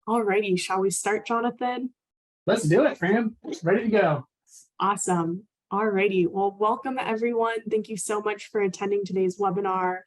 Alrighty, shall we start, Jonathan? Let's do it, Fran. Ready to go. Awesome. Alrighty, well, welcome everyone. Thank you so much for attending today's webinar.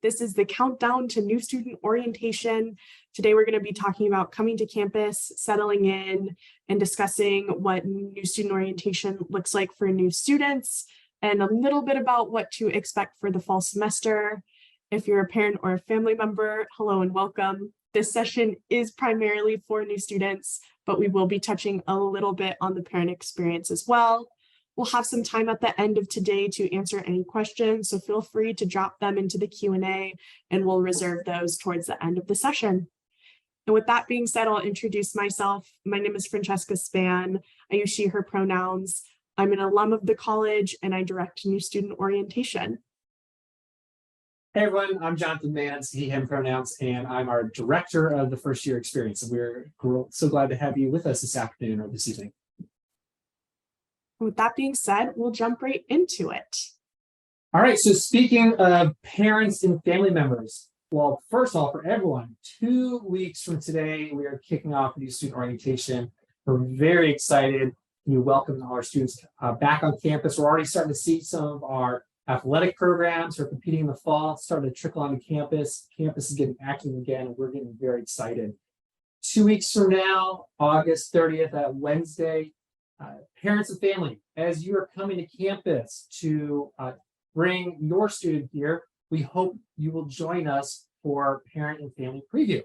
This is the countdown to new student orientation. Today, we're going to be talking about coming to campus, settling in, and discussing what new student orientation looks like for new students, and a little bit about what to expect for the fall semester. If you're a parent or a family member, hello and welcome. This session is primarily for new students, but we will be touching a little bit on the parent experience as well. We'll have some time at the end of today to answer any questions, so feel free to drop them into the Q&A, and we'll reserve those towards the end of the session. And with that being said, I'll introduce myself. My name is Francesca Span. I use she, her pronouns. I'm an alum of the college, and I direct new student orientation. Hey everyone, I'm Jonathan Mance, he, him pronouns, and I'm our director of the first year experience. And we're so glad to have you with us this afternoon or this evening. With that being said, we'll jump right into it. All right, so speaking of parents and family members, well, first of all, for everyone, 2 weeks from today, we are kicking off new student orientation. We're very excited. We welcome all our students back on campus. We're already starting to see some of our athletic programs who are competing in the fall starting to trickle onto campus. Campus is getting active again, and we're getting very excited. 2 weeks from now, August 30th, at Wednesday, parents and family, as you are coming to campus to bring your student here, we hope you will join us for parent and family preview.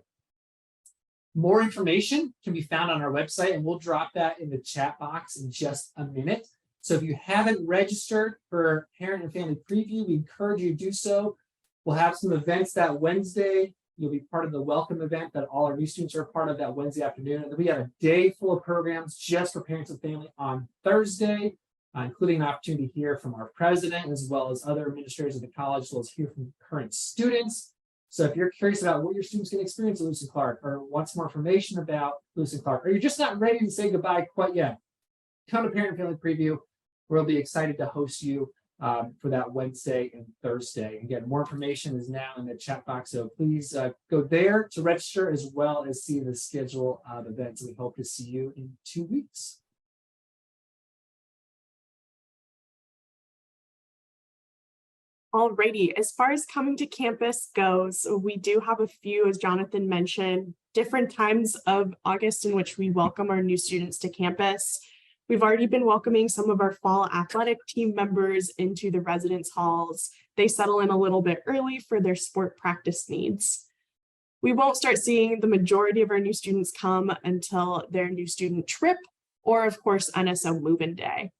More information can be found on our website, and we'll drop that in the chat box in just a minute. So if you haven't registered for parent and family preview, we encourage you to do so. We'll have some events that Wednesday. You'll be part of the welcome event that all our new students are a part of that Wednesday afternoon. And then we have a day full of programs just for parents and family on Thursday, including an opportunity to hear from our president, as well as other administrators of the college, as well as hear from current students. So if you're curious about what your students can experience at Lewis and Clark, or want some more information about Lewis and Clark, or you're just not ready to say goodbye quite yet, come to parent and family preview. We'll be excited to host you for that Wednesday and Thursday. Again, more information is now in the chat box, so please go there to register, as well as see the schedule of events. We hope to see you in 2 weeks. Alrighty, as far as coming to campus goes, we do have a few, as Jonathan mentioned, different times of August in which we welcome our new students to campus. We've already been welcoming some of our fall athletic team members into the residence halls. They settle in a little bit early for their sport practice needs. We won't start seeing the majority of our new students come until their new student trip, or of course, NSO move-in day.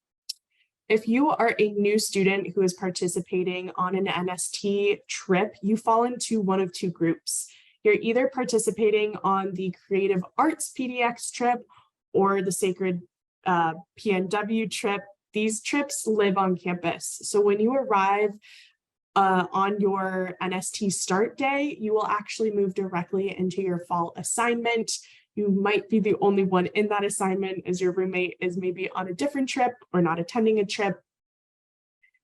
If you are a new student who is participating on an NST trip, you fall into one of two groups. You're either participating on the Creative Arts PDX trip or the Sacred PNW trip. These trips live on campus. So when you arrive on your NST start day, you will actually move directly into your fall assignment. You might be the only one in that assignment, as your roommate is maybe on a different trip or not attending a trip.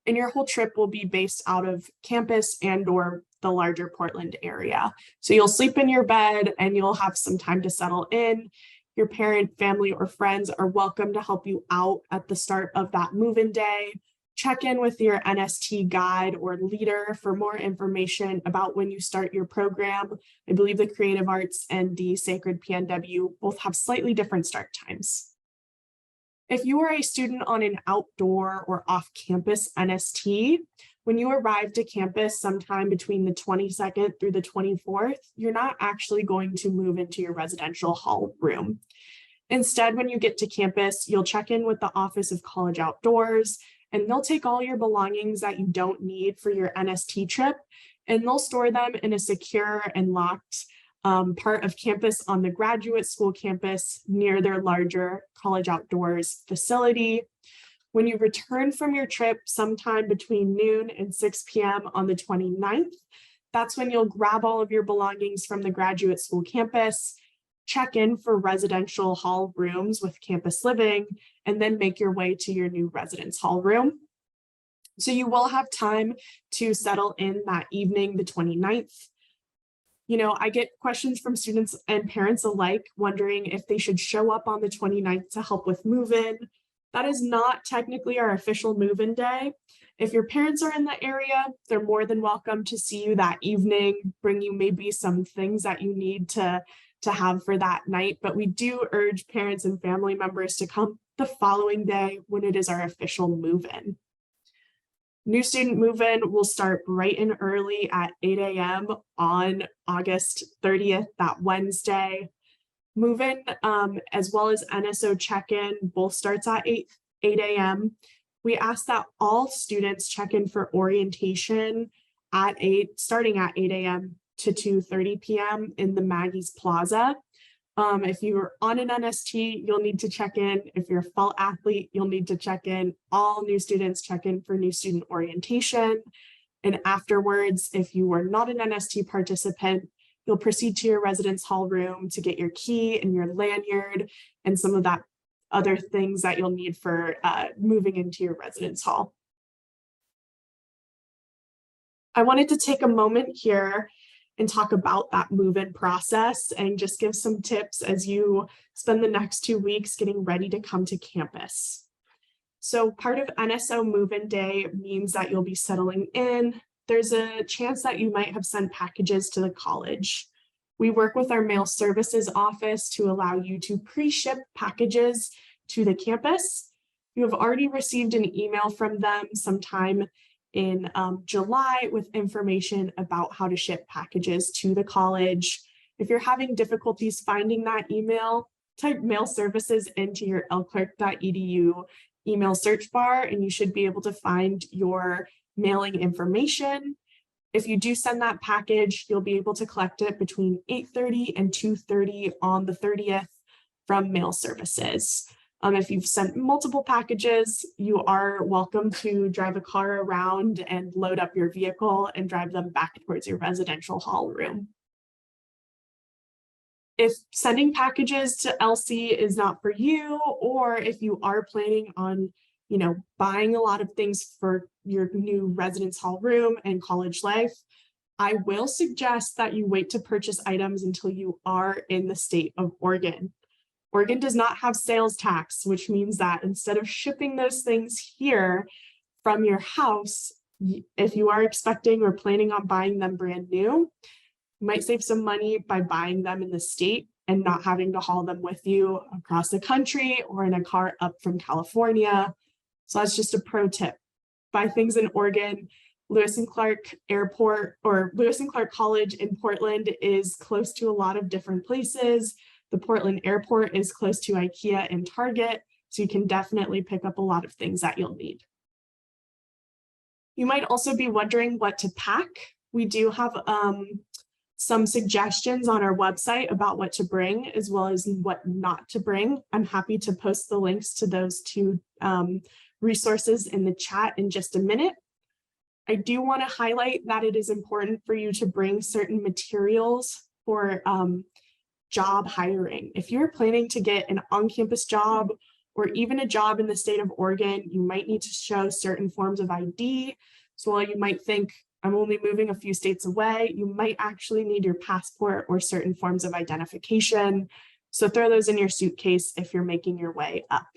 And your whole trip will be based out of campus and or the larger Portland area. So you'll sleep in your bed and you'll have some time to settle in. Your parent, family, or friends are welcome to help you out at the start of that move-in day. Check in with your NST guide or leader for more information about when you start your program. I believe the Creative Arts and the Sacred PNW both have slightly different start times. If you are a student on an outdoor or off-campus NST, when you arrive to campus sometime between the 22nd through the 24th, you're not actually going to move into your residential hall room. Instead, when you get to campus, you'll check in with the Office of College Outdoors, and they'll take all your belongings that you don't need for your NST trip, and they'll store them in a secure and locked part of campus on the graduate school campus near their larger College Outdoors facility. When you return from your trip sometime between noon and 6 p.m. on the 29th, that's when you'll grab all of your belongings from the graduate school campus, check in for residential hall rooms with campus living, and then make your way to your new residence hall room. So you will have time to settle in that evening, the 29th. I get questions from students and parents alike wondering if they should show up on the 29th to help with move-in. That is not technically our official move-in day. If your parents are in the area, they're more than welcome to see you that evening, bring you maybe some things that you need to have for that night. But we do urge parents and family members to come the following day when it is our official move-in. New student move-in will start bright and early at 8 a.m. on August 30th, that Wednesday. Move-in as well as NSO check-in both starts at 8 a.m. We ask that all students check in for orientation starting at 8 a.m. to 2:30 p.m. in the Maggie's Plaza. If you're on an NST, you'll need to check in. If you're a fall athlete, you'll need to check in. All new students check in for new student orientation. And afterwards, if you were not an NST participant, you'll proceed to your residence hall room to get your key and your lanyard and some of that other things that you'll need for moving into your residence hall. I wanted to take a moment here and talk about that move-in process and just give some tips as you spend the next 2 weeks getting ready to come to campus. So part of NSO move-in day means that you'll be settling in. There's a chance that you might have sent packages to the college. We work with our mail services office to allow you to pre-ship packages to the campus. You have already received an email from them sometime in July with information about how to ship packages to the college. If you're having difficulties finding that email, type mail services into your lclerc.edu email search bar and you should be able to find your mailing information. If you do send that package, you'll be able to collect it between 8:30 and 2:30 on the 30th from mail services. If you've sent multiple packages, you are welcome to drive a car around and load up your vehicle and drive them back towards your residential hall room. If sending packages to LC is not for you, or if you are planning on, buying a lot of things for your new residence hall room and college life, I will suggest that you wait to purchase items until you are in the state of Oregon. Oregon does not have sales tax, which means that instead of shipping those things here from your house, if you are expecting or planning on buying them brand new, you might save some money by buying them in the state and not having to haul them with you across the country or in a car up from California. So that's just a pro tip. Buy things in Oregon. Lewis and Clark Airport or Lewis and Clark College in Portland is close to a lot of different places. The Portland Airport is close to IKEA and Target, so you can definitely pick up a lot of things that you'll need. You might also be wondering what to pack. We do have some suggestions on our website about what to bring as well as what not to bring. I'm happy to post the links to those two resources in the chat in just a minute. I do want to highlight that it is important for you to bring certain materials for job hiring. If you're planning to get an on-campus job or even a job in the state of Oregon, you might need to show certain forms of ID. So while you might think, I'm only moving a few states away, you might actually need your passport or certain forms of identification. So throw those in your suitcase if you're making your way up.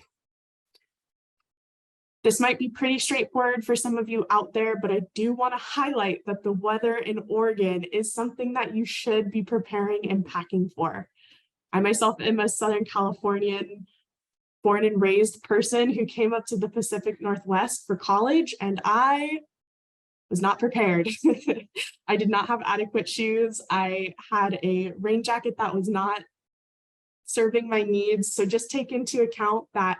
This might be pretty straightforward for some of you out there, but I do want to highlight that the weather in Oregon is something that you should be preparing and packing for. I myself am a Southern Californian born and raised person who came up to the Pacific Northwest for college, and I was not prepared. I did not have adequate shoes. I had a rain jacket that was not serving my needs. So just take into account that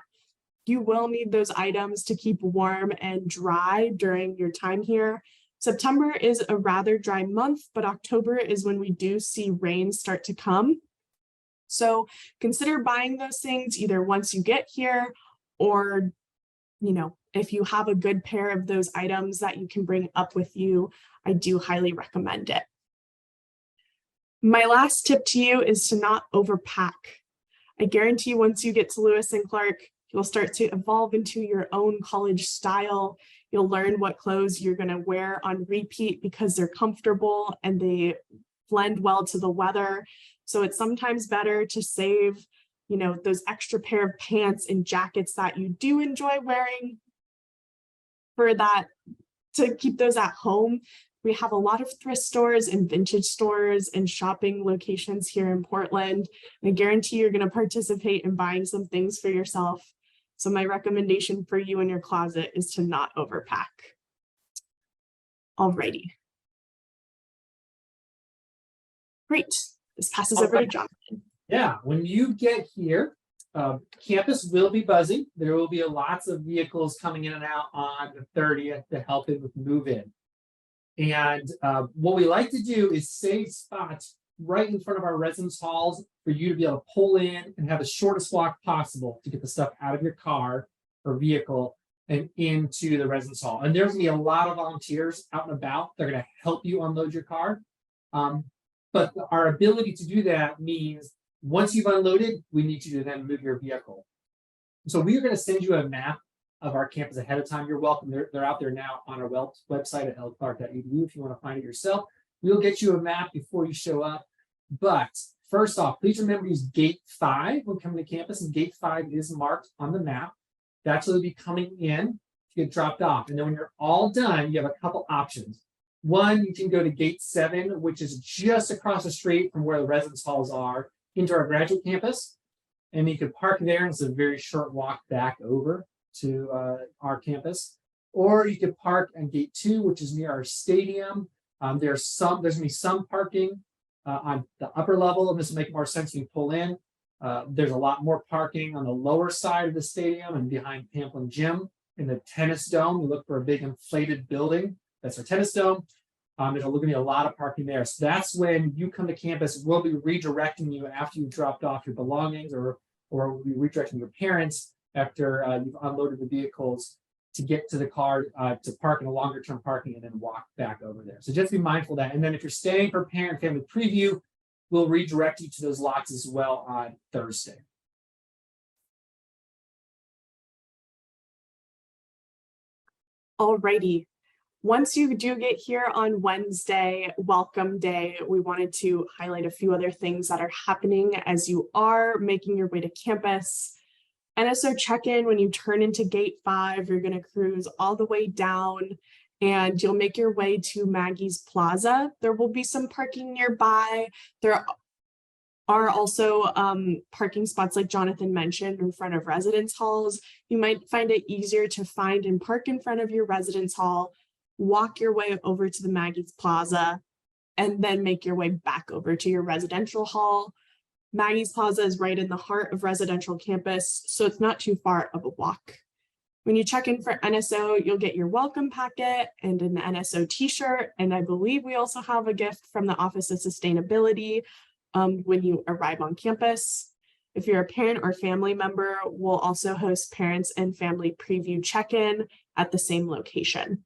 you will need those items to keep warm and dry during your time here. September is a rather dry month, but October is when we do see rain start to come. So consider buying those things either once you get here or, if you have a good pair of those items that you can bring up with you, I do highly recommend it. My last tip to you is to not overpack. I guarantee once you get to Lewis and Clark, you'll start to evolve into your own college style. You'll learn what clothes you're going to wear on repeat because they're comfortable and they blend well to the weather. So it's sometimes better to save, those extra pair of pants and jackets that you do enjoy wearing for that, to keep those at home. We have a lot of thrift stores and vintage stores and shopping locations here in Portland. I guarantee you're going to participate in buying some things for yourself. So my recommendation for you in your closet is to not overpack. Alrighty. Great. This passes over to Jonathan. Yeah, when you get here, campus will be busy. There will be lots of vehicles coming in and out on the 30th to help it with move in. And what we like to do is save spots right in front of our residence halls for you to be able to pull in and have the shortest walk possible to get the stuff out of your car or vehicle and into the residence hall. And there's gonna be a lot of volunteers out and about. They're gonna help you unload your car. But our ability to do that means once you've unloaded, we need you to then move your vehicle. So we are going to send you a map of our campus ahead of time. You're welcome. They're out there now on our website at lclark.edu if you want to find it yourself. We'll get you a map before you show up. But first off, please remember to use gate 5 when coming to campus, and gate 5 is marked on the map. That's what will be coming in to get dropped off. And then when you're all done, you have a couple options. One, you can go to gate 7, which is just across the street from where the residence halls are, into our graduate campus. And you can park there, and it's a very short walk back over to our campus. Or you could park on gate 2, which is near our stadium. There's gonna be some parking on the upper level, and this will make more sense when you pull in. There's a lot more parking on the lower side of the stadium and behind Pamplin Gym. In the tennis dome, we look for a big inflated building. That's our tennis dome. There's going to be a lot of parking there. So that's when you come to campus, we'll be redirecting you after you've dropped off your belongings, or we'll be redirecting your parents after you've unloaded the vehicles to get to the car, to park in a longer term parking and then walk back over there. So just be mindful of that. And then if you're staying for parent family preview, we'll redirect you to those lots as well on Thursday. Alrighty. Once you do get here on Wednesday, welcome day, we wanted to highlight a few other things that are happening as you are making your way to campus. NSO check-in, when you turn into gate 5, you're going to cruise all the way down and you'll make your way to Maggie's Plaza. There will be some parking nearby. There are also parking spots, like Jonathan mentioned, in front of residence halls. You might find it easier to find and park in front of your residence hall, walk your way over to the Maggie's Plaza, and then make your way back over to your residential hall. Maggie's Plaza is right in the heart of residential campus, so it's not too far of a walk. When you check in for NSO, you'll get your welcome packet and an NSO t-shirt, and I believe we also have a gift from the Office of Sustainability when you arrive on campus. If you're a parent or family member, we'll also host parents and family preview check-in at the same location.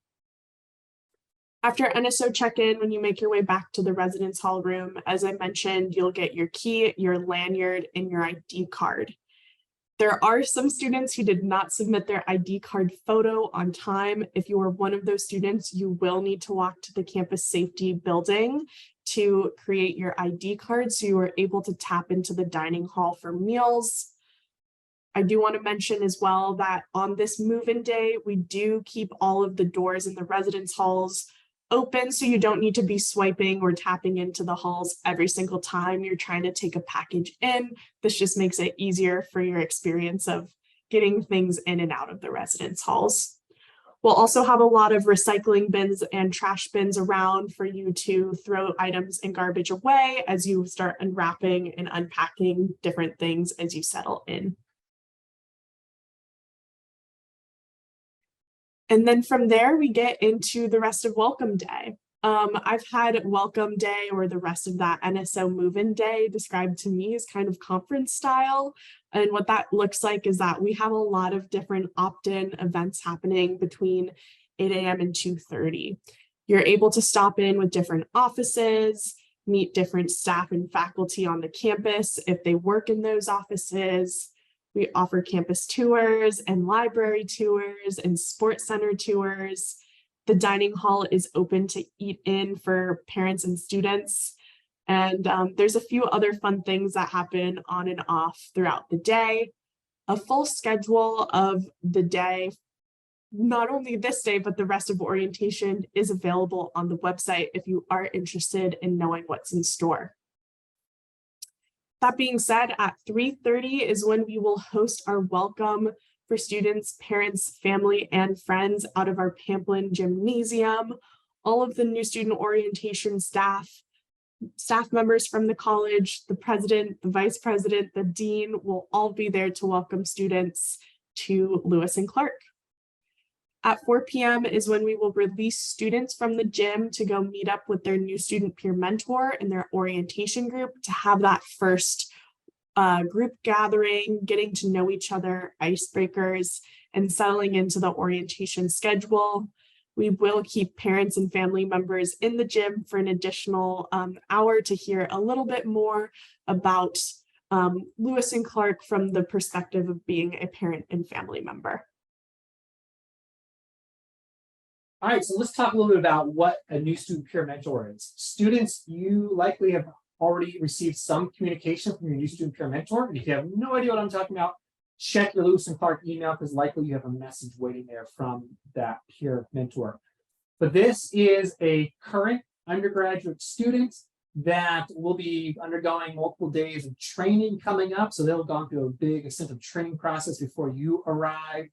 After NSO check-in, when you make your way back to the residence hall room, as I mentioned, you'll get your key, your lanyard, and your ID card. There are some students who did not submit their ID card photo on time. If you are one of those students, you will need to walk to the campus safety building to create your ID card so you are able to tap into the dining hall for meals. I do want to mention as well that on this move-in day, we do keep all of the doors in the residence halls open, so you don't need to be swiping or tapping into the halls every single time you're trying to take a package in. This just makes it easier for your experience of getting things in and out of the residence halls. We'll also have a lot of recycling bins and trash bins around for you to throw items and garbage away as you start unwrapping and unpacking different things as you settle in. And then from there, we get into the rest of welcome day. I've had welcome day, or the rest of that NSO move-in day, described to me as kind of conference style. And what that looks like is that we have a lot of different opt-in events happening between 8 a.m. and 2:30. You're able to stop in with different offices, meet different staff and faculty on the campus if they work in those offices. We offer campus tours and library tours and sports center tours. The dining hall is open to eat in for parents and students. And there's a few other fun things that happen on and off throughout the day. A full schedule of the day, not only this day, but the rest of orientation, is available on the website if you are interested in knowing what's in store. That being said, at 3:30 is when we will host our welcome for students, parents, family, and friends out of our Pamplin Gymnasium. All of the new student orientation staff members from the college, the president, the vice president, the dean will all be there to welcome students to Lewis and Clark. At 4 p.m. is when we will release students from the gym to go meet up with their new student peer mentor and their orientation group to have that first group gathering, getting to know each other, icebreakers, and settling into the orientation schedule. We will keep parents and family members in the gym for an additional hour to hear a little bit more about Lewis and Clark from the perspective of being a parent and family member. All right, so let's talk a little bit about what a new student peer mentor is. Students, you likely have already received some communication from your new student peer mentor. And if you have no idea what I'm talking about, check your Lewis and Clark email, because likely you have a message waiting there from that peer mentor. But this is a current undergraduate student that will be undergoing multiple days of training coming up. So they'll have gone through a big extensive training process before you arrive.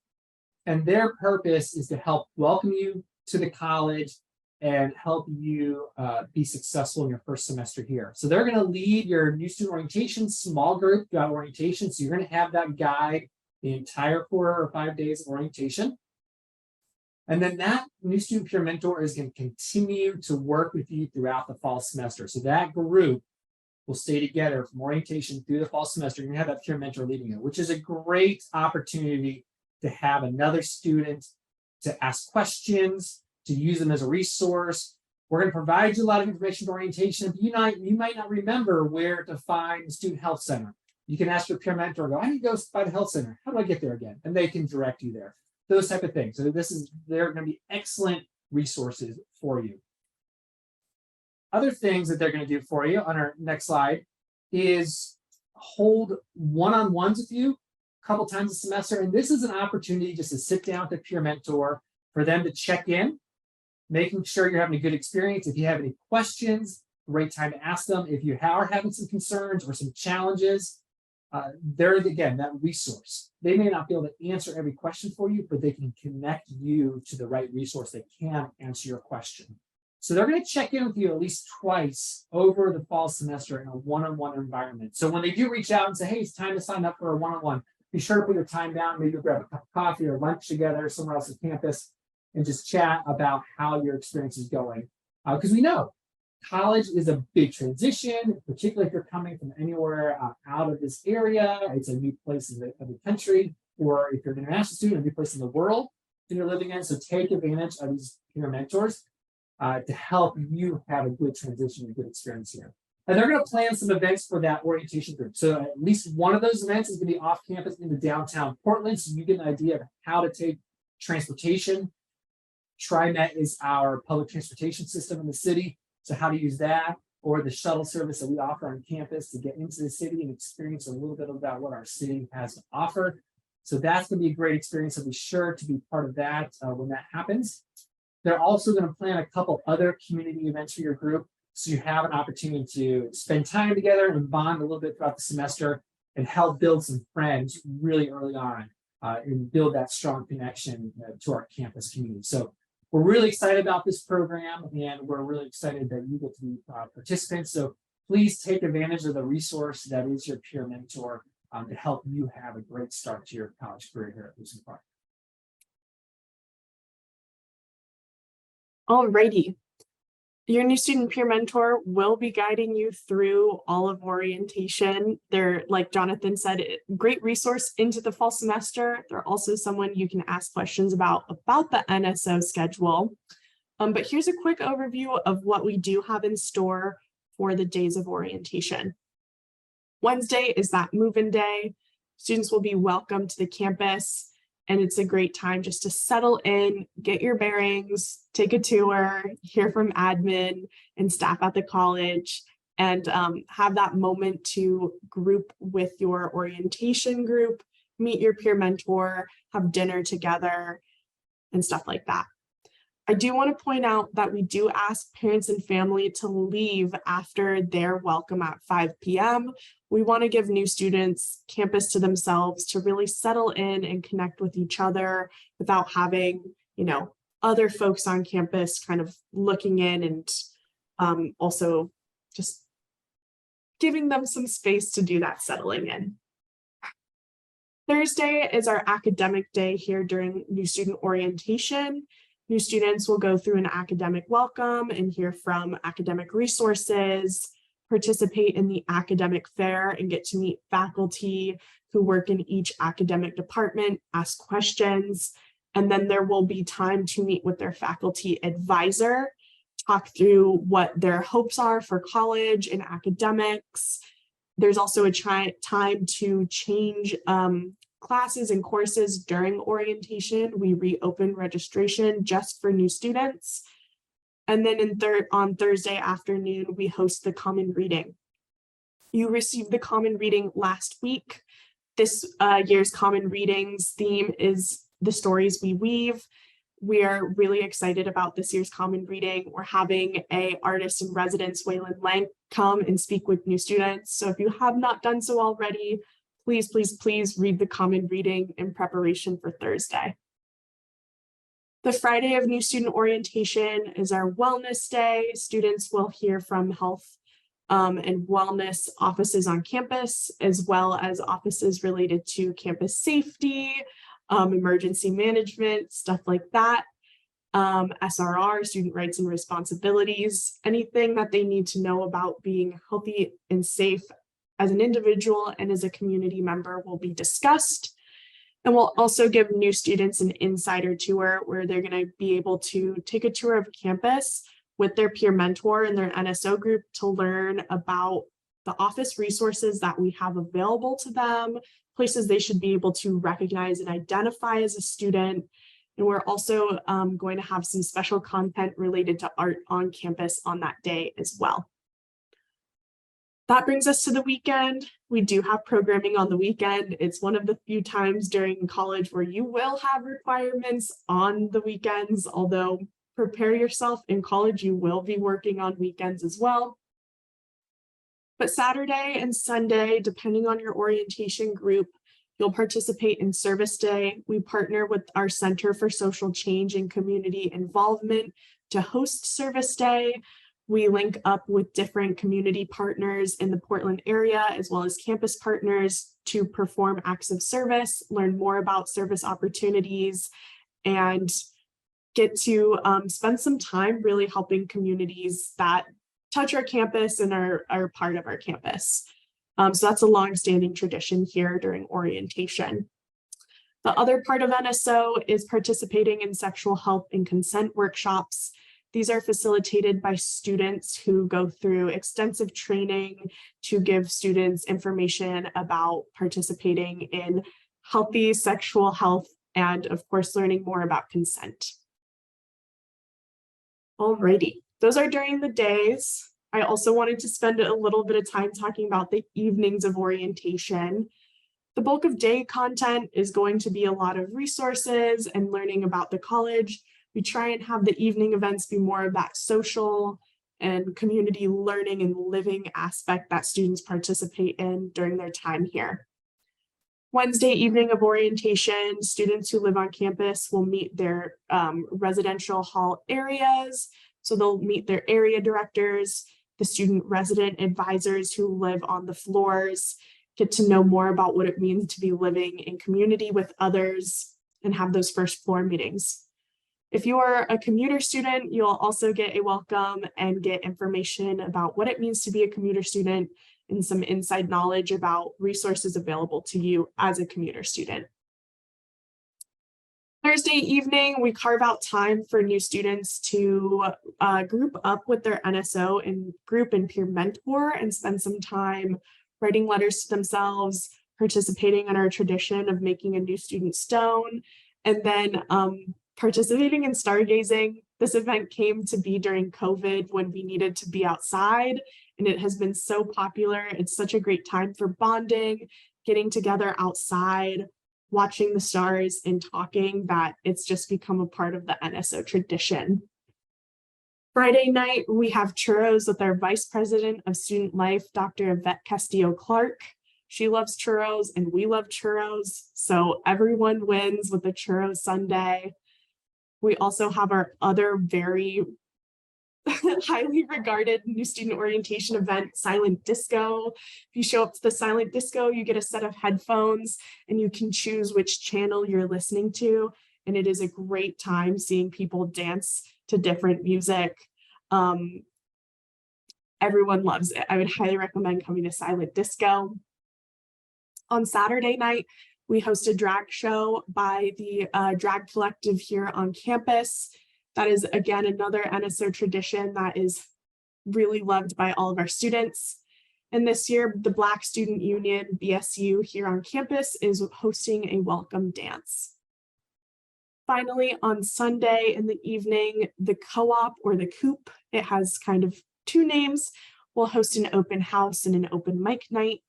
And their purpose is to help welcome you to the college and help you be successful in your first semester here. So they're going to lead your new student orientation small group throughout orientation. So you're going to have that guide the entire 4 or 5 days of orientation. And then that new student peer mentor is going to continue to work with you throughout the fall semester. So that group will stay together from orientation through the fall semester. You're going to have that peer mentor leading you, which is a great opportunity to have another student to ask questions, to use them as a resource. We're going to provide you a lot of information for orientation, but you might not remember where to find the student health center. You can ask your peer mentor, go, I need to go by the health center. How do I get there again? And they can direct you there. Those type of things. So they're going to be excellent resources for you. Other things that they're going to do for you on our next slide is hold one-on-ones with you a couple times a semester. And this is an opportunity just to sit down with a peer mentor for them to check in, making sure you're having a good experience. If you have any questions, great time to ask them. If you are having some concerns or some challenges, they're, again, that resource. They may not be able to answer every question for you, but they can connect you to the right resource that can answer your question. So they're going to check in with you at least twice over the fall semester in a one-on-one environment. So when they do reach out and say, hey, it's time to sign up for a one-on-one, be sure to put your time down, maybe grab a cup of coffee or lunch together somewhere else on campus and just chat about how your experience is going. Because we know college is a big transition, particularly if you're coming from anywhere out of this area. It's a new place in the country, or if you're an international student, a new place in the world that you're living in. So take advantage of these peer mentors to help you have a good transition, a good experience here. And they're going to plan some events for that orientation group. So at least one of those events is going to be off campus into downtown Portland, so you get an idea of how to take transportation. TriMet is our public transportation system in the city. So how to use that, or the shuttle service that we offer on campus to get into the city and experience a little bit about what our city has to offer. So that's going to be a great experience. So be sure to be part of that when that happens. They're also going to plan a couple other community events for your group, so you have an opportunity to spend time together and bond a little bit throughout the semester and help build some friends really early on and build that strong connection to our campus community. So we're really excited about this program, and we're really excited that you get to be participants. So please take advantage of the resource that is your peer mentor to help you have a great start to your college career here at Lewis and Clark. Alrighty. Your new student peer mentor will be guiding you through all of orientation. They're, like Jonathan said, a great resource into the fall semester. They're also someone you can ask questions about the NSO schedule. But here's a quick overview of what we do have in store for the days of orientation. Wednesday is that move-in day. Students will be welcomed to the campus, and it's a great time just to settle in, get your bearings, take a tour, hear from admin and staff at the college, and have that moment to group with your orientation group, meet your peer mentor, have dinner together, and stuff like that. I do want to point out that we do ask parents and family to leave after their welcome at 5 p.m. We want to give new students campus to themselves to really settle in and connect with each other without having, other folks on campus kind of looking in, and also just giving them some space to do that settling in. Thursday is our academic day here during new student orientation. New students will go through an academic welcome and hear from academic resources, participate in the academic fair, and get to meet faculty who work in each academic department, ask questions, and then there will be time to meet with their faculty advisor, talk through what their hopes are for college and academics. There's also a time to change classes and courses during orientation. We reopen registration just for new students. And then on Thursday afternoon, we host the common reading. You received the common reading last week. This year's common readings theme is the stories we weave. We are really excited about this year's common reading. We're having an artist in residence, Waylon Lang, come and speak with new students. So if you have not done so already, please, please, please read the common reading in preparation for Thursday. The Friday of new student orientation is our wellness day. Students will hear from health and wellness offices on campus, as well as offices related to campus safety, emergency management, stuff like that. SRR, student rights and responsibilities, anything that they need to know about being healthy and safe as an individual and as a community member will be discussed. And we'll also give new students an insider tour where they're going to be able to take a tour of campus with their peer mentor and their NSO group to learn about the office resources that we have available to them, places they should be able to recognize and identify as a student. And we're also going to have some special content related to art on campus on that day as well. That brings us to the weekend. We do have programming on the weekend. It's one of the few times during college where you will have requirements on the weekends, although prepare yourself, in college you will be working on weekends as well. But Saturday and Sunday, depending on your orientation group, you'll participate in Service Day. We partner with our Center for Social Change and Community Involvement to host Service Day. We link up with different community partners in the Portland area, as well as campus partners, to perform acts of service, learn more about service opportunities, and get to spend some time really helping communities that touch our campus and are part of our campus. So that's a long-standing tradition here during orientation. The other part of NSO is participating in sexual health and consent workshops. These are facilitated by students who go through extensive training to give students information about participating in healthy sexual health and, of course, learning more about consent. Alrighty, those are during the days. I also wanted to spend a little bit of time talking about the evenings of orientation. The bulk of day content is going to be a lot of resources and learning about the college. We try and have the evening events be more of that social and community learning and living aspect that students participate in during their time here. Wednesday evening of orientation, students who live on campus will meet their residential hall areas. So they'll meet their area directors, the student resident advisors who live on the floors, get to know more about what it means to be living in community with others, and have those first floor meetings. If you are a commuter student, you'll also get a welcome and get information about what it means to be a commuter student and some inside knowledge about resources available to you as a commuter student. Thursday evening, we carve out time for new students to group up with their NSO and group and peer mentor and spend some time writing letters to themselves, participating in our tradition of making a new student stone, and then participating in stargazing. This event came to be during COVID when we needed to be outside and it has been so popular. It's such a great time for bonding, getting together outside, watching the stars and talking, that it's just become a part of the NSO tradition. Friday night, we have churros with our Vice President of Student Life, Dr. Yvette Castillo-Clark. She loves churros and we love churros, so everyone wins with a churro sundae. We also have our other very highly regarded new student orientation event, Silent Disco. If you show up to the Silent Disco, you get a set of headphones and you can choose which channel you're listening to. And it is a great time seeing people dance to different music. Everyone loves it. I would highly recommend coming to Silent Disco. On Saturday night, we host a drag show by the drag collective here on campus. That is, again, another NSO tradition that is really loved by all of our students. And this year, the Black Student Union, BSU, here on campus is hosting a welcome dance. Finally, on Sunday in the evening, the Co-op or the Coop, it has kind of two names, will host an open house and an open mic night.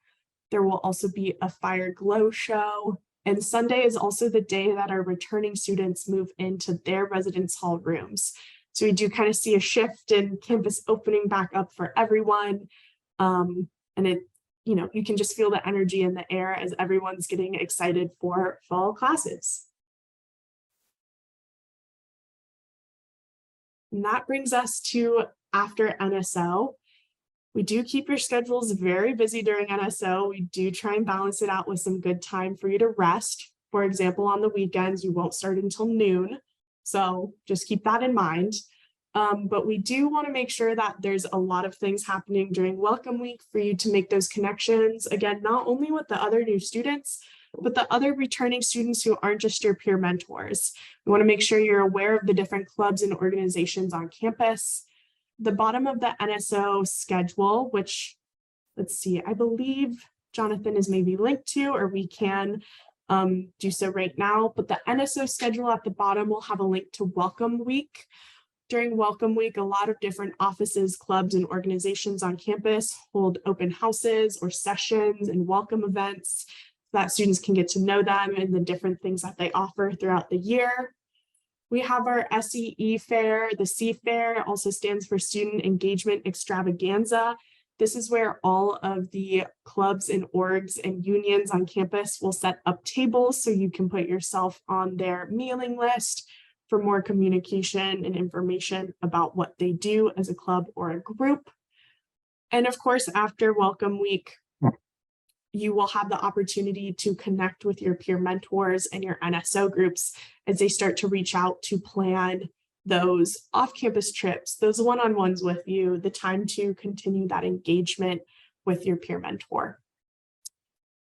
There will also be a fire glow show. And Sunday is also the day that our returning students move into their residence hall rooms. So we do kind of see a shift in campus opening back up for everyone. And it, you can just feel the energy in the air as everyone's getting excited for fall classes. And that brings us to after NSO. We do keep your schedules very busy during NSO. We do try and balance it out with some good time for you to rest. For example, on the weekends, you won't start until noon. So just keep that in mind. But we do want to make sure that there's a lot of things happening during Welcome Week for you to make those connections. Again, not only with the other new students, but the other returning students who aren't just your peer mentors. We want to make sure you're aware of the different clubs and organizations on campus. The bottom of the NSO schedule, which, let's see, I believe Jonathan is maybe linked to, or we can do so right now, but the NSO schedule at the bottom will have a link to Welcome Week. During Welcome Week, a lot of different offices, clubs, and organizations on campus hold open houses or sessions and welcome events so that students can get to know them and the different things that they offer throughout the year. We have our SEE Fair. The C Fair also stands for Student Engagement Extravaganza. This is where all of the clubs and orgs and unions on campus will set up tables so you can put yourself on their mailing list for more communication and information about what they do as a club or a group. And of course, after Welcome Week, you will have the opportunity to connect with your peer mentors and your NSO groups as they start to reach out to plan those off-campus trips, those one-on-ones with you, the time to continue that engagement with your peer mentor.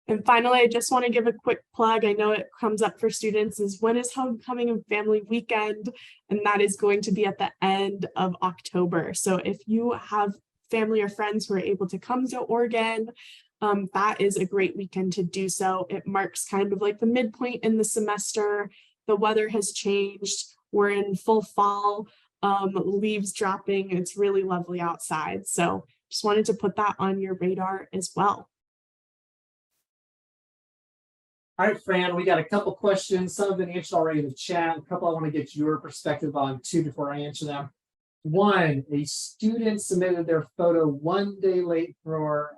And finally, I just want to give a quick plug. I know it comes up for students is when is Homecoming and Family Weekend, and that is going to be at the end of October. So if you have family or friends who are able to come to Oregon, that is a great weekend to do so. It marks kind of like the midpoint in the semester. The weather has changed. We're in full fall, leaves dropping. It's really lovely outside. So just wanted to put that on your radar as well. All right, Fran, we got a couple questions. Some have been answered already in the chat. A couple I want to get your perspective on too before I answer them. One, a student submitted their photo 1 day late for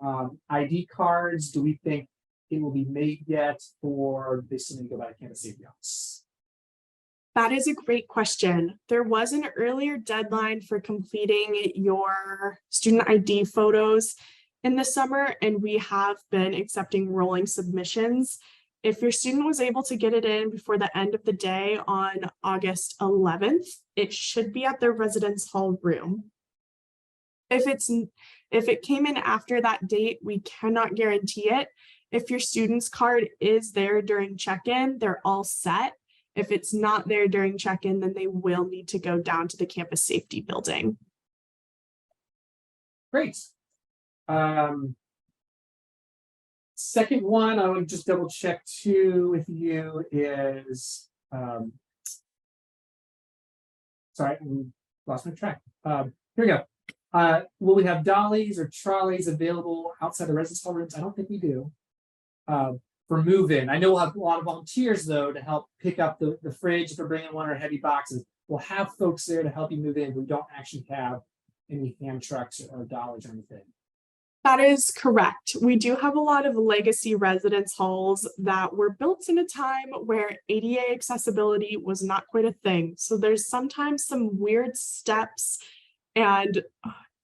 ID cards. Do we think it will be made yet, or they still need to go by to campus safety office? That is a great question. There was an earlier deadline for completing your student ID photos in the summer, and we have been accepting rolling submissions. If your student was able to get it in before the end of the day on August 11th, it should be at their residence hall room. If it came in after that date, we cannot guarantee it. If your student's card is there during check-in, they're all set. If it's not there during check-in, then they will need to go down to the campus safety building. Great. Second one, I would just double check too with you is, sorry, I lost my track. Here we go. Will we have dollies or trolleys available outside the residence hall rooms? I don't think we do. For move-in. I know we'll have a lot of volunteers though to help pick up the fridge if they're bringing one or heavy boxes. We'll have folks there to help you move in. We don't actually have any hand trucks or dollies or anything. That is correct. We do have a lot of legacy residence halls that were built in a time where ADA accessibility was not quite a thing. So there's sometimes some weird steps and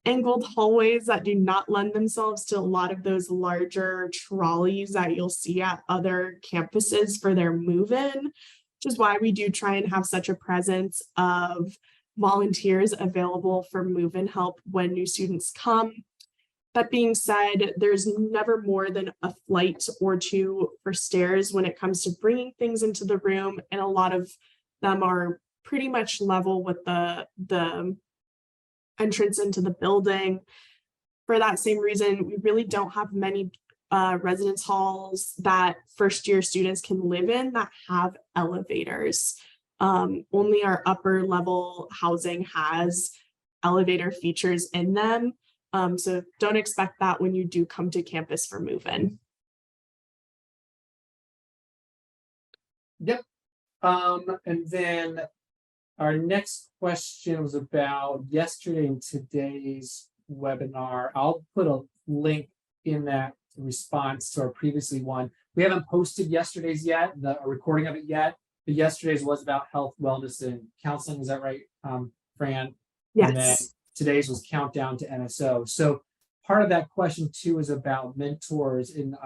angled hallways that do not lend themselves to a lot of those larger trolleys that you'll see at other campuses for their move-in, which is why we do try and have such a presence of volunteers available for move-in help when new students come. That being said, there's never more than a flight or two for stairs when it comes to bringing things into the room, and a lot of them are pretty much level with the entrance into the building. For that same reason, we really don't have many residence halls that first-year students can live in that have elevators. Only our upper level housing has elevator features in them. So don't expect that when you do come to campus for move-in. Yep. And then our next question was about yesterday and today's webinar. I'll put a link in that response to our previously one. We haven't posted yesterday's yet, a recording of it yet, but yesterday's was about health, wellness, and counseling. Is that right, Fran? Yes. And then today's was countdown to NSO. So part of that question too is about mentors, and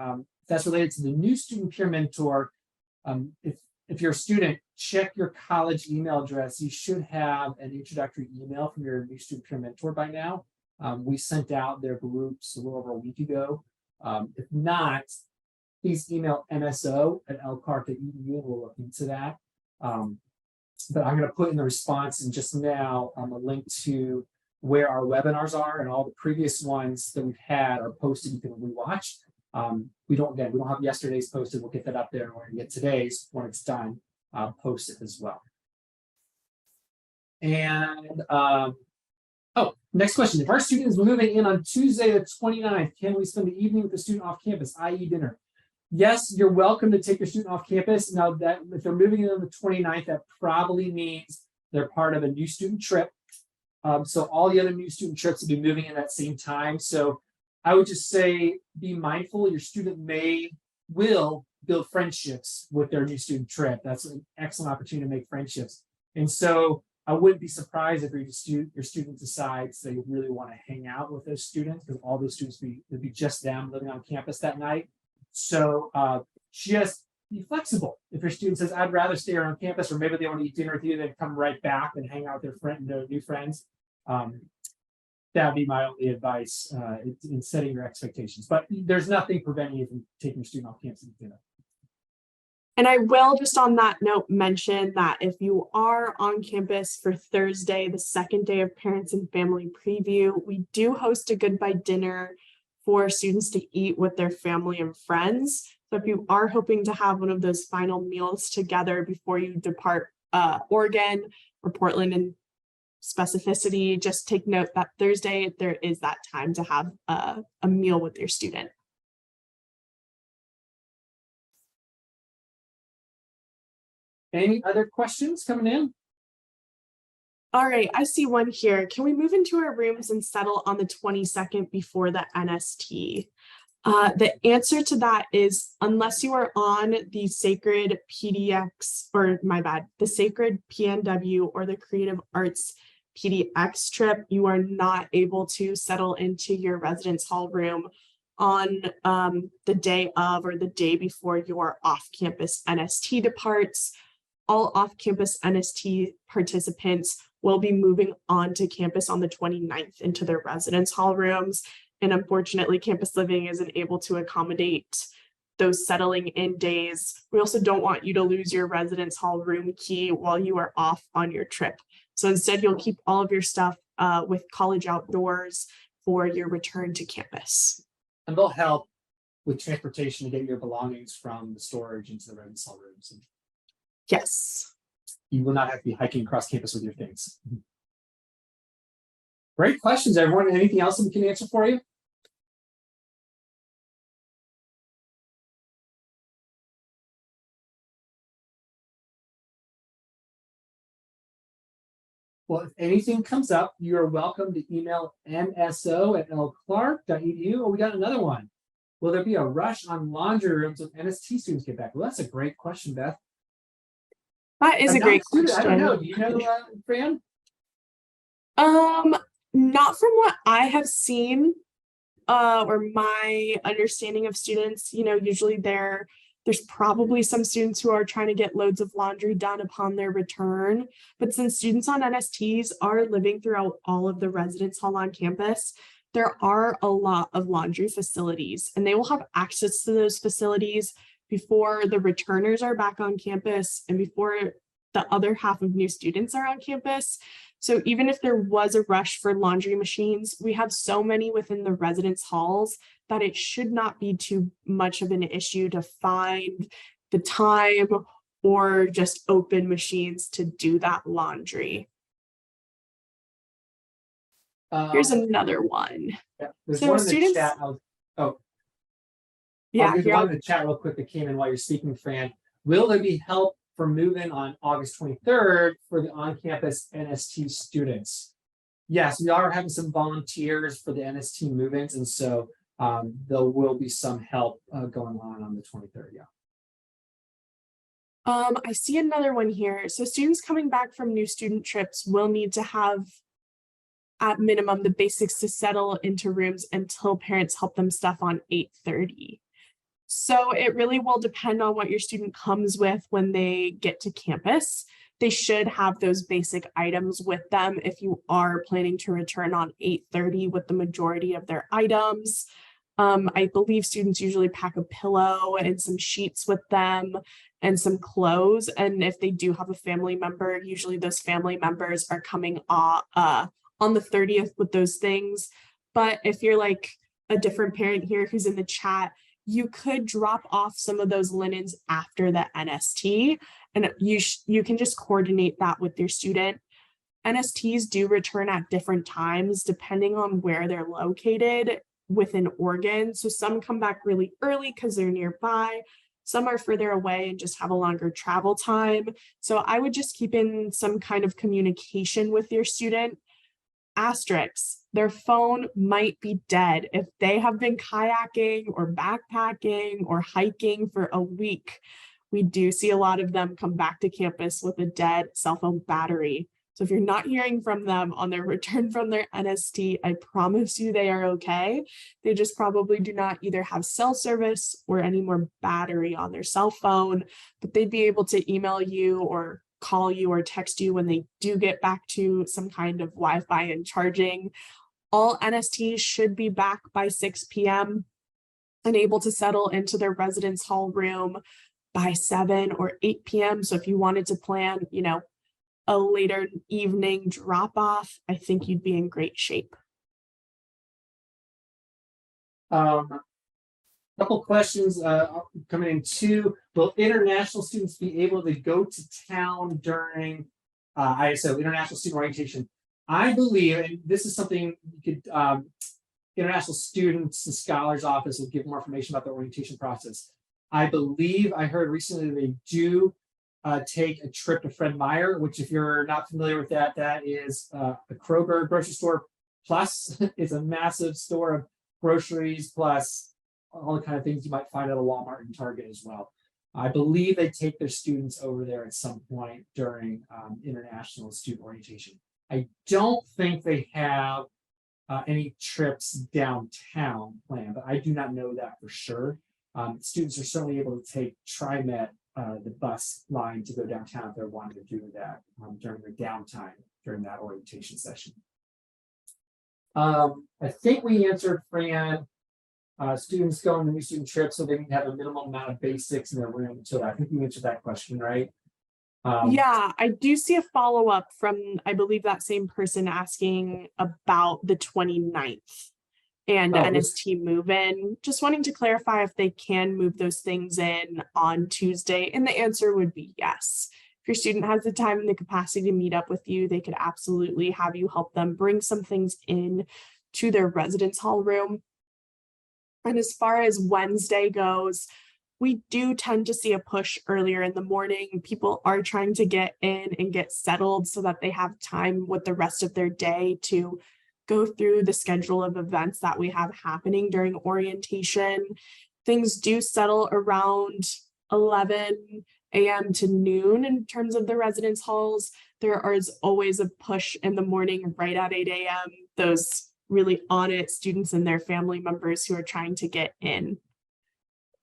that's related to the new student peer mentor. If you're a student, check your college email address. You should have an introductory email from your new student peer mentor by now. We sent out their groups a little over a week ago. If not, please email nso@elkhart.edu and we'll look into that. But I'm going to put in the response and just now a link to where our webinars are, and all the previous ones that we've had are posted. You can rewatch. We don't have yesterday's posted. We'll get that up there, and we're going to get today's when it's done. Post it as well. And next question. If our student is moving in on Tuesday the 29th, can we spend the evening with the student off campus, i.e. dinner? Yes, you're welcome to take your student off campus. Now that if they're moving in on the 29th, that probably means they're part of a new student trip. So all the other new student trips will be moving in that same time. So I would just say, be mindful. Your student will build friendships with their new student trip. That's an excellent opportunity to make friendships. And so I wouldn't be surprised if your student decides they really want to hang out with those students, because all those students would be just them living on campus that night. So just be flexible. If your student says, I'd rather stay around campus, or maybe they want to eat dinner with you, then come right back and hang out with their new friends. That'd be my only advice in setting your expectations. But there's nothing preventing you from taking your student off campus and dinner. And I will just on that note mention that if you are on campus for Thursday, the second day of Parents and Family Preview, we do host a goodbye dinner for students to eat with their family and friends. So if you are hoping to have one of those final meals together before you depart Oregon or Portland in specificity, just take note that Thursday there is that time to have a meal with your student. Any other questions coming in? All right, I see one here. Can we move into our rooms and settle on the 22nd before the NST? The answer to that is, unless you are on the Sacred PDX, or my bad, the Sacred PNW or the Creative Arts PDX trip, you are not able to settle into your residence hall room on the day of or the day before your off-campus NST departs. All off-campus NST participants will be moving on to campus on the 29th into their residence hall rooms. And unfortunately, campus living isn't able to accommodate those settling in days. We also don't want you to lose your residence hall room key while you are off on your trip. So instead, you'll keep all of your stuff with College Outdoors for your return to campus. And they'll help with transportation to get your belongings from the storage into the residence hall rooms. Yes. You will not have to be hiking across campus with your things. Great questions, everyone. Anything else we can answer for you? Well, if anything comes up, you're welcome to email nso@lclark.edu. Oh, we got another one. Will there be a rush on laundry rooms when NST students get back? Well, that's a great question, Beth. That is I'm a not great student. I don't question. know. Do you know, Fran? Not from what I have seen, or my understanding of students, usually there's probably some students who are trying to get loads of laundry done upon their return. But since students on NSTs are living throughout all of the residence hall on campus, there are a lot of laundry facilities, and they will have access to those facilities before the returners are back on campus and before the other half of new students are on campus. So even if there was a rush for laundry machines, we have so many within the residence halls that it should not be too much of an issue to find the time or just open machines to do that laundry. Here's another one. Yeah, there's So one in the students, chat. yeah, There's here one in the chat real quick that came in while you're speaking, Fran. Will there be help for move-in on August 23rd for the on-campus NST students? Yes, we are having some volunteers for the NST move-ins, and so there will be some help going on the 23rd. Yeah. I see another one here. So students coming back from new student trips will need to have, at minimum, the basics to settle into rooms until parents help them stuff on 8:30. So it really will depend on what your student comes with when they get to campus. They should have those basic items with them if you are planning to return on 8:30 with the majority of their items. I believe students usually pack a pillow and some sheets with them and some clothes. And if they do have a family member, usually those family members are coming on the 30th with those things. But if you're like a different parent here who's in the chat, you could drop off some of those linens after the NST, and you can just coordinate that with your student. NSTs do return at different times depending on where they're located within Oregon. So some come back really early because they're nearby. Some are further away and just have a longer travel time. So I would just keep in some kind of communication with your student. Asterisks, their phone might be dead. If they have been kayaking or backpacking or hiking for a week, we do see a lot of them come back to campus with a dead cell phone battery. So if you're not hearing from them on their return from their NST, I promise you they are okay. They just probably do not either have cell service or any more battery on their cell phone, but they'd be able to email you or call you or text you when they do get back to some kind of Wi-Fi and charging. All NSTs should be back by 6 p.m. and able to settle into their residence hall room by 7 or 8 p.m. So if you wanted to plan, a later evening drop off, I think you'd be in great shape. Couple questions coming in too. Will international students be able to go to town during ISO, International Student Orientation? I believe, and this is something you could, International Students and Scholars Office will give more information about the orientation process. I believe I heard recently they do take a trip to Fred Meyer, which if you're not familiar with that, that is a Kroger grocery store plus. It's a massive store of groceries plus all the kind of things you might find at a Walmart and Target as well. I believe they take their students over there at some point during International Student Orientation. I don't think they have any trips downtown planned, but I do not know that for sure. Students are certainly able to take TriMet, the bus line, to go downtown if they're wanting to do that during their downtime during that orientation session. I think we answered, Fran. Students go on the new student trip, so they can have a minimum amount of basics in their room. So I think you answered that question, right? Yeah, I do see a follow-up from, I believe, that same person asking about the 29th and NST move-in. Just wanting to clarify if they can move those things in on Tuesday. And the answer would be yes. If your student has the time and the capacity to meet up with you, they could absolutely have you help them bring some things in to their residence hall room. And as far as Wednesday goes, we do tend to see a push earlier in the morning. People are trying to get in and get settled so that they have time with the rest of their day to go through the schedule of events that we have happening during orientation. Things do settle around 11 a.m. to noon in terms of the residence halls. There is always a push in the morning right at 8 a.m. Those really on it students and their family members who are trying to get in.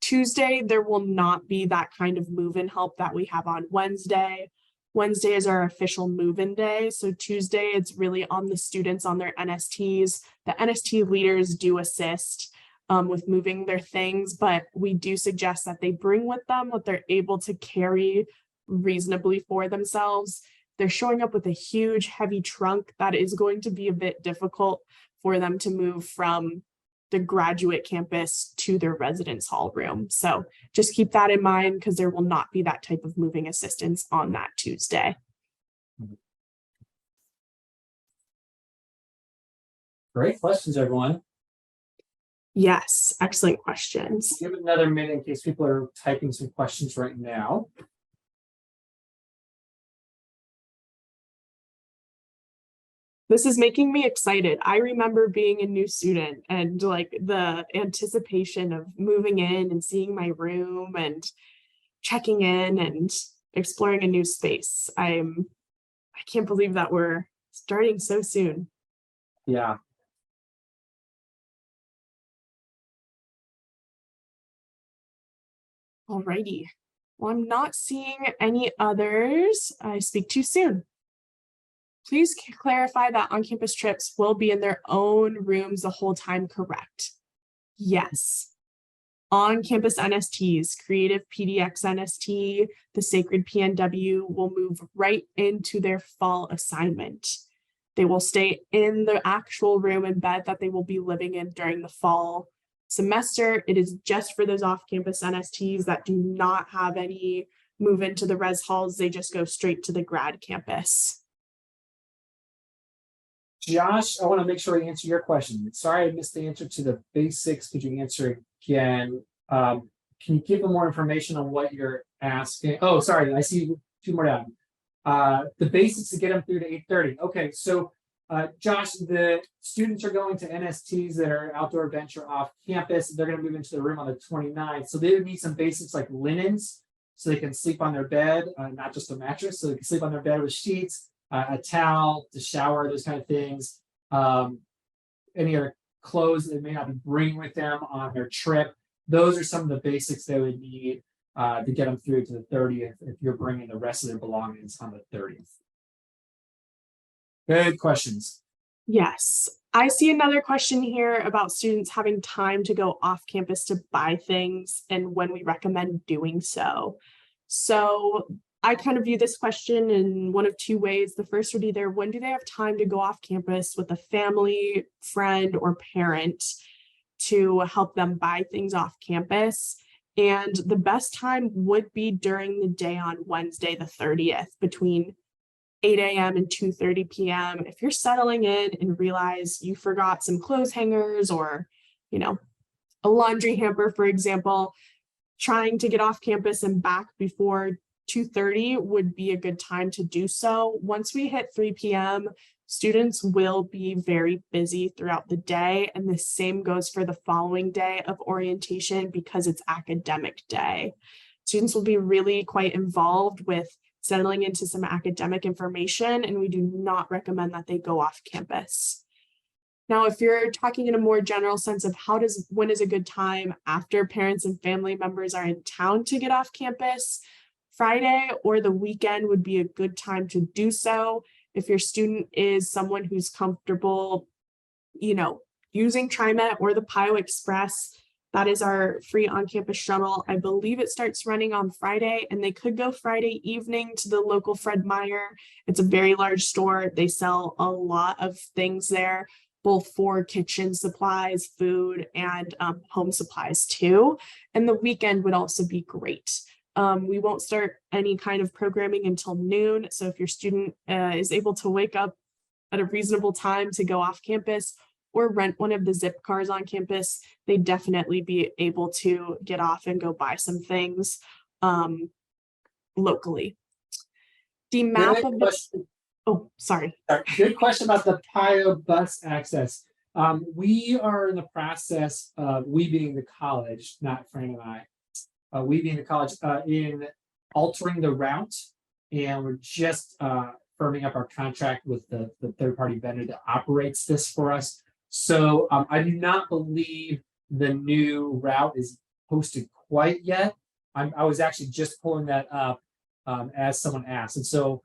Tuesday, there will not be that kind of move-in help that we have on Wednesday. Wednesday is our official move-in day. So Tuesday, it's really on the students on their NSTs. The NST leaders do assist with moving their things, but we do suggest that they bring with them what they're able to carry reasonably for themselves. They're showing up with a huge, heavy trunk that is going to be a bit difficult for them to move from the graduate campus to their residence hall room. So just keep that in mind because there will not be that type of moving assistance on that Tuesday. Great questions, everyone. Yes, excellent questions. Give it another minute in case people are typing some questions right now. This is making me excited. I remember being a new student and like the anticipation of moving in and seeing my room and checking in and exploring a new space. I can't believe that we're starting so soon. Yeah. Alrighty. Well, I'm not seeing any others. I speak too soon. Please clarify that on-campus trips will be in their own rooms the whole time, correct? Yes. On-campus NSTs, Creative PDX NST, the Sacred PNW will move right into their fall assignment. They will stay in the actual room and bed that they will be living in during the fall semester. It is just for those off-campus NSTs that do not have any move into the res halls. They just go straight to the grad campus. Josh, I want to make sure I answer your question. Sorry, I missed the answer to the basics. Could you answer again? Can you give them more information on what you're asking? Oh, sorry, I see two more down. The basics to get them through to 8:30. Okay, so Josh, the students are going to NSTs that are outdoor adventure off campus. They're going to move into the room on the 29th. So they would need some basics like linens so they can sleep on their bed, not just a mattress, so they can sleep on their bed with sheets. A towel to shower, those kind of things. Any other clothes they may not be bringing with them on their trip. Those are some of the basics they would need to get them through to the 30th if you're bringing the rest of their belongings on the 30th. Good questions. Yes. I see another question here about students having time to go off campus to buy things and when we recommend doing so. So I kind of view this question in one of two ways. The first would either when do they have time to go off campus with a family, friend, or parent to help them buy things off campus. And the best time would be during the day on Wednesday, the 30th, between 8 a.m. and 2:30 p.m. If you're settling in and realize you forgot some clothes hangers or, a laundry hamper, for example, trying to get off campus and back before 2:30 would be a good time to do so. Once we hit 3 p.m., students will be very busy throughout the day, and the same goes for the following day of orientation because it's academic day. Students will be really quite involved with settling into some academic information, and we do not recommend that they go off campus. Now, if you're talking in a more general sense of when is a good time after parents and family members are in town to get off campus, Friday or the weekend would be a good time to do so. If your student is someone who's comfortable, using TriMet or the PIO Express, that is our free on-campus shuttle. I believe it starts running on Friday, and they could go Friday evening to the local Fred Meyer. It's a very large store. They sell a lot of things there, both for kitchen supplies, food, and home supplies too. And the weekend would also be great. We won't start any kind of programming until noon. So if your student is able to wake up at a reasonable time to go off campus or rent one of the zip cars on campus, they definitely be able to get off and go buy some things locally. The map Good of the, question. oh, sorry. Good question about the PIO bus access. We are in the process of, we being the college, not Fran and I, we being the college, in altering the route, and we're just firming up our contract with the third-party vendor that operates this for us. So I do not believe the new route is posted quite yet. I was actually just pulling that up as someone asked, and so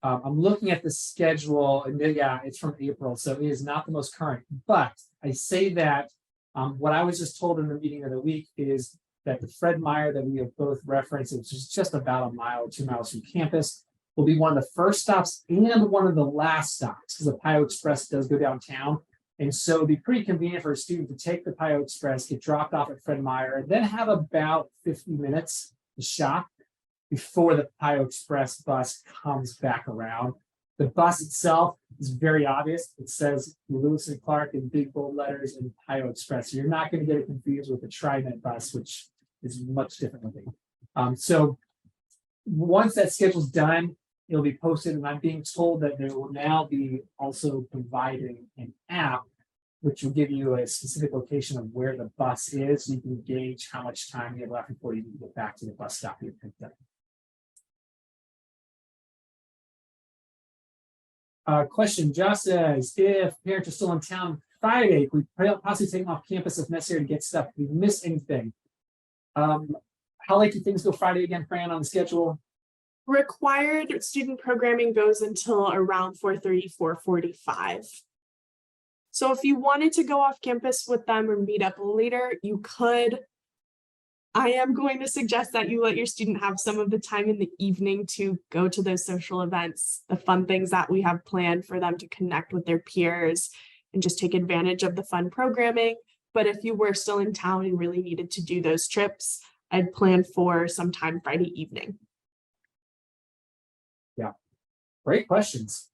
I'm looking at the schedule, and yeah, it's from April, so it is not the most current. But I say that what I was just told in the meeting of the week is that the Fred Meyer that we have both referenced, which is just about a mile or 2 miles from campus, will be one of the first stops and one of the last stops, because the PIO Express does go downtown. And so it'd be pretty convenient for a student to take the PIO Express, get dropped off at Fred Meyer, and then have about 50 minutes to shop before the PIO Express bus comes back around. The bus itself is very obvious. It says Lewis and Clark in big bold letters and PIO Express. So you're not going to get it confused with the TriNet bus, which is much different looking. So once that schedule's done, it'll be posted, and I'm being told that there will now be also providing an app which will give you a specific location of where the bus is, so you can gauge how much time you have left before you get back to the bus stop you picked up. Question, Josh says, if parents are still in town Friday, we possibly take them off campus if necessary to get stuff. If we miss anything. How late do things go Friday again, Fran, on the schedule? Required student programming goes until around 4:30, 4:45. So if you wanted to go off campus with them or meet up later, you could. I am going to suggest that you let your student have some of the time in the evening to go to those social events, the fun things that we have planned for them to connect with their peers and just take advantage of the fun programming. But if you were still in town and really needed to do those trips, I'd plan for sometime Friday evening. Yeah, great questions.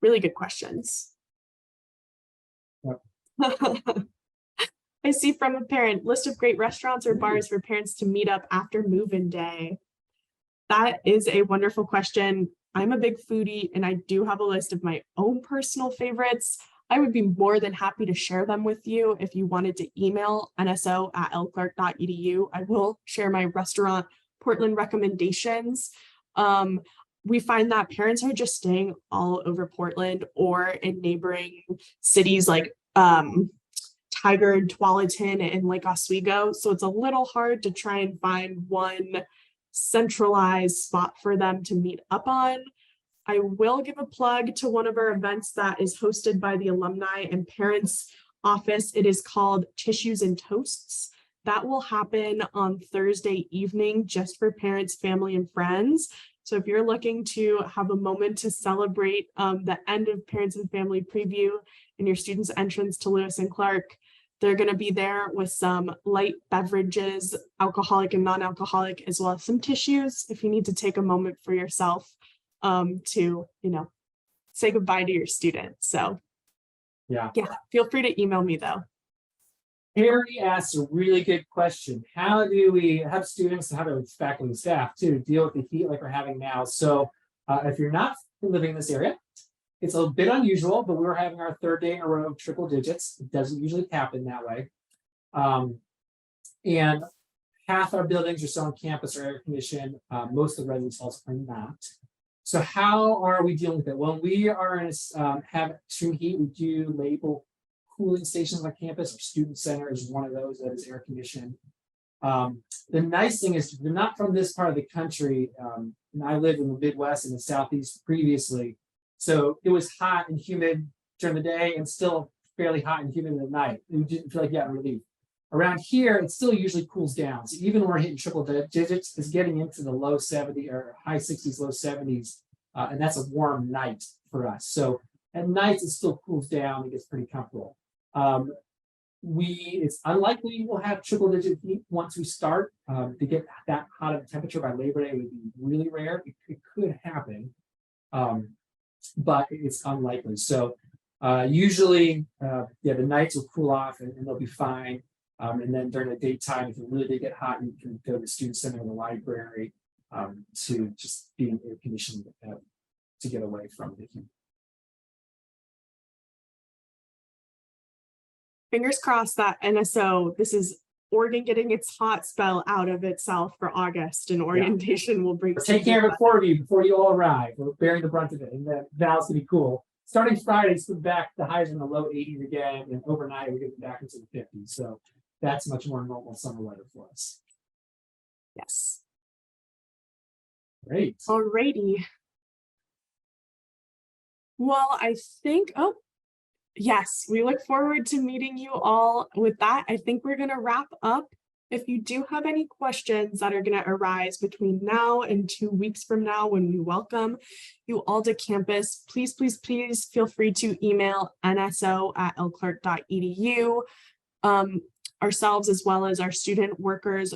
Really good questions. Yep. I see from a parent, list of great restaurants or bars for parents to meet up after move-in day. That is a wonderful question. I'm a big foodie and I do have a list of my own personal favorites. I would be more than happy to share them with you if you wanted to email nso@lclark.edu. I will share my restaurant Portland recommendations. We find that parents are just staying all over Portland or in neighboring cities like Tigard, Tualatin, and Lake Oswego. So it's a little hard to try and find one centralized spot for them to meet up on. I will give a plug to one of our events that is hosted by the alumni and parents office. It is called Tissues and Toasts. That will happen on Thursday evening just for parents, family, and friends. So if you're looking to have a moment to celebrate the end of Parents and Family Preview and your students' entrance to Lewis and Clark, they're going to be there with some light beverages, alcoholic and non-alcoholic, as well as some tissues if you need to take a moment for yourself to, say goodbye to your student. So yeah, feel free to email me though. Harry asks a really good question. How do we have students and how do faculty and staff to deal with the heat like we're having now? So if you're not living in this area, it's a bit unusual, but we were having our third day in a row of triple digits. It doesn't usually happen that way. And half our buildings are still on campus or air conditioned. Most of the residence halls are not. So how are we dealing with it? When we are in have extreme heat, we do label cooling stations on campus. Our student center is one of those that is air conditioned. The nice thing is, if you're not from this part of the country, and I lived in the Midwest and the Southeast previously, so it was hot and humid during the day and still fairly hot and humid at night. You didn't feel like you had relief. Around here, it still usually cools down. So even when we're hitting triple digits, it's getting into the low 70s or high 60s, low 70s. And that's a warm night for us. So at nights, it still cools down and gets pretty comfortable. It's unlikely we'll have triple digit heat once we start. To get that hot of a temperature by Labor Day would be really rare. It could happen, but it's unlikely. So usually, the nights will cool off and they'll be fine. And then during the daytime, if it really did get hot, you can go to the student center or the library to just be in air conditioned to get away from the heat. Fingers crossed that NSO, this is Oregon getting its hot spell out of itself for August, and orientation will bring. We're taking care of it for you before you all arrive. We're bearing the brunt of it, and that's gonna be cool. Starting Friday, so back the highs in the low 80s again, and overnight we're getting back into the 50s. So that's much more normal summer weather for us. Yes. Great. Alrighty. Well, I think, yes, we look forward to meeting you all. With that, I think we're going to wrap up. If you do have any questions that are going to arise between now and 2 weeks from now when we welcome you all to campus, please feel free to email nso@elclark.edu. Ourselves, as well as our student workers,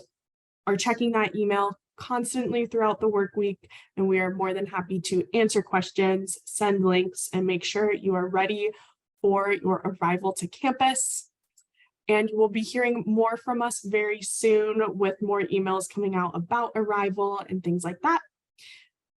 are checking that email constantly throughout the work week, and we are more than happy to answer questions, send links, and make sure you are ready for your arrival to campus. And you will be hearing more from us very soon with more emails coming out about arrival and things like that.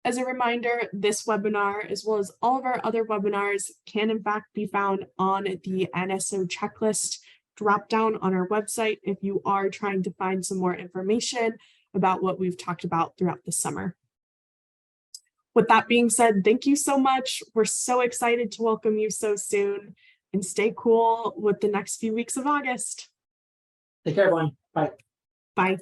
As a reminder, this webinar, as well as all of our other webinars, can in fact be found on the NSO checklist drop down on our website if you are trying to find some more information about what we've talked about throughout the summer. With that being said, thank you so much. We're so excited to welcome you so soon, and stay cool with the next few weeks of August. Take care, everyone. Bye. Bye.